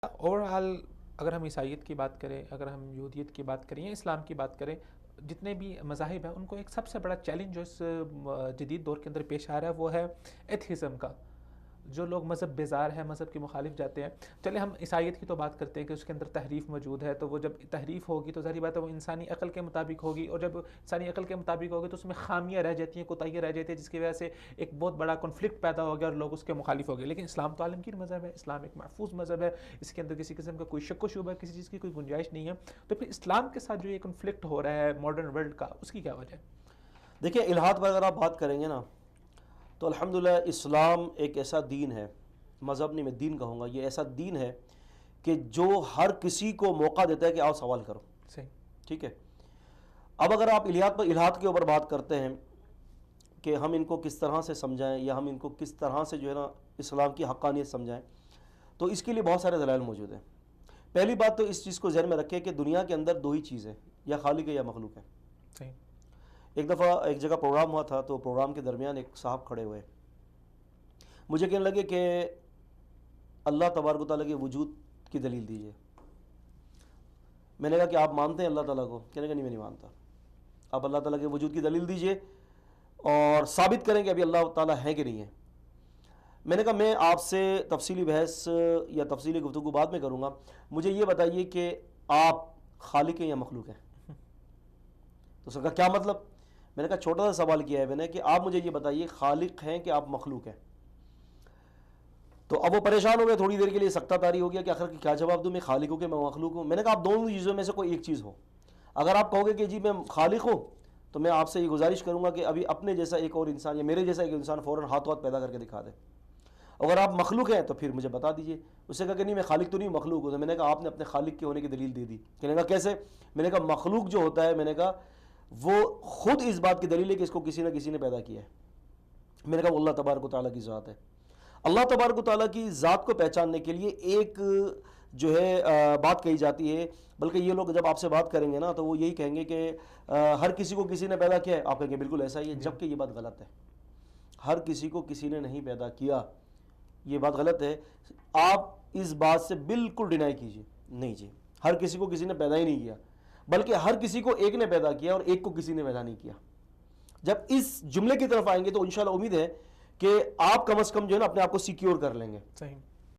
Over all اگر ہم عیسائیت کی بات کریں، اگر ہم یہودیت کی بات کریں یا اسلام کی بات کریں، جتنے بھی مذاہب ہیں ان کو ایک سب سے بڑا چیلنج جو اس جدید دور کے اندر پیش آ رہا ہے وہ ہے ایتھیزم کا. جو لوگ مذہب بیزار ہیں، مذہب کے مخالف جاتے ہیں. چلے ہم عیسائیت کی تو بات کرتے ہیں کہ اس کے اندر تحریف موجود ہے، تو وہ جب تحریف ہوگی تو ظاہری بات ہے وہ انسانی عقل کے مطابق ہوگی، اور جب انسانی عقل کے مطابق ہوگی تو اس میں خامیاں رہ جاتی ہیں، کوتاہیاں رہ جاتی ہیں، جس کی وجہ سے ایک بہت بڑا کنفلکٹ پیدا ہو گیا اور لوگ اس کے مخالف ہو گئے. لیکن اسلام تو عالمگیر مذہب ہے، اسلام ایک محفوظ مذہب ہے، اس کے اندر کسی قسم کا کوئی شک و شبہ، کسی چیز کی کوئی گنجائش نہیں ہے. تو پھر اسلام کے ساتھ جو یہ کنفلکٹ ہو رہا ہے ماڈرن ورلڈ کا، اس کی کیا وجہ ہے؟ دیکھیں، الحاد پر اگر آپ بات کریں گے نا تو الحمدللہ اسلام ایک ایسا دین ہے، مذہب نہیں میں دین کہوں گا، یہ ایسا دین ہے کہ جو ہر کسی کو موقع دیتا ہے کہ آؤ سوال کرو. صحیح. ٹھیک ہے. اب اگر آپ الحاد کے اوپر بات کرتے ہیں کہ ہم ان کو کس طرح سے سمجھائیں یا ہم ان کو کس طرح سے جو ہے نا اسلام کی حقانیت سمجھائیں، تو اس کے لیے بہت سارے دلائل موجود ہیں. پہلی بات تو اس چیز کو ذہن میں رکھیں کہ دنیا کے اندر دو ہی چیزیں، یا خالق ہے یا مخلوق ہے. صحیح. ایک دفعہ ایک جگہ پروگرام ہوا تھا، تو پروگرام کے درمیان ایک صاحب کھڑے ہوئے، مجھے کہنے لگے کہ اللہ تبارک و تعالیٰ کے وجود کی دلیل دیجیے. میں نے کہا کہ آپ مانتے ہیں اللہ تعالیٰ کو؟ کہنے لگا نہیں میں نہیں مانتا. آپ اللہ تعالیٰ کے وجود کی دلیل دیجیے اور ثابت کریں کہ ابھی اللہ تعالیٰ ہے کہ نہیں ہے. میں نے کہا میں آپ سے تفصیلی بحث یا تفصیلی گفتگو بعد میں کروں گا، مجھے یہ بتائیے کہ آپ خالق ہیں یا مخلوق ہیں. تو اس نے کہا کیا مطلب؟ میں نے کہا چھوٹا سا سوال کیا ہے میں نے کہ آپ مجھے یہ بتائیے خالق ہیں کہ آپ مخلوق ہیں. تو اب وہ پریشان ہو گئے، تھوڑی دیر کے لیے سکتہ طاری ہو گیا کہ آخر کیا جواب دوں، میں خالق ہوں کہ میں مخلوق ہوں. میں نے کہا آپ دونوں چیزوں میں سے کوئی ایک چیز ہو. اگر آپ کہو گے کہ جی میں خالق ہوں تو میں آپ سے یہ گزارش کروں گا کہ ابھی اپنے جیسا ایک اور انسان یا میرے جیسا ایک انسان فوراً ہاتھ پیدا کر کے دکھا دے. اگر آپ مخلوق ہیں تو پھر مجھے بتا دیجیے. اس نے کہا کہ نہیں میں خالق تو نہیں مخلوق ہوں. تو میں نے کہا آپ نے اپنے خالق کے ہونے کی دلیل دے دی. کہنے کہا کیسے؟ میں نے کہا مخلوق جو ہوتا ہے، میں نے کہا وہ خود اس بات کی دلیل ہے کہ اس کو کسی نہ کسی نے پیدا کیا ہے. میں نے کہا وہ اللہ تبارک و تعالیٰ کی ذات ہے. اللہ تبارک و تعالیٰ کی ذات کو پہچاننے کے لیے ایک جو ہے بات کہی جاتی ہے، بلکہ یہ لوگ جب آپ سے بات کریں گے نا تو وہ یہی کہیں گے کہ ہر کسی کو کسی نے پیدا کیا ہے. آپ کہیں گے بالکل ایسا ہی ہے، جبکہ یہ بات غلط ہے. ہر کسی کو کسی نے نہیں پیدا کیا، یہ بات غلط ہے. آپ اس بات سے بالکل ڈینائی کیجیے، نہیں جی ہر کسی کو کسی نے پیدا ہی نہیں کیا، بلکہ ہر کسی کو ایک نے پیدا کیا اور ایک کو کسی نے پیدا نہیں کیا. جب اس جملے کی طرف آئیں گے تو انشاءاللہ امید ہے کہ آپ کم از کم جو ہے نا اپنے آپ کو سیکیور کر لیں گے. صحیح.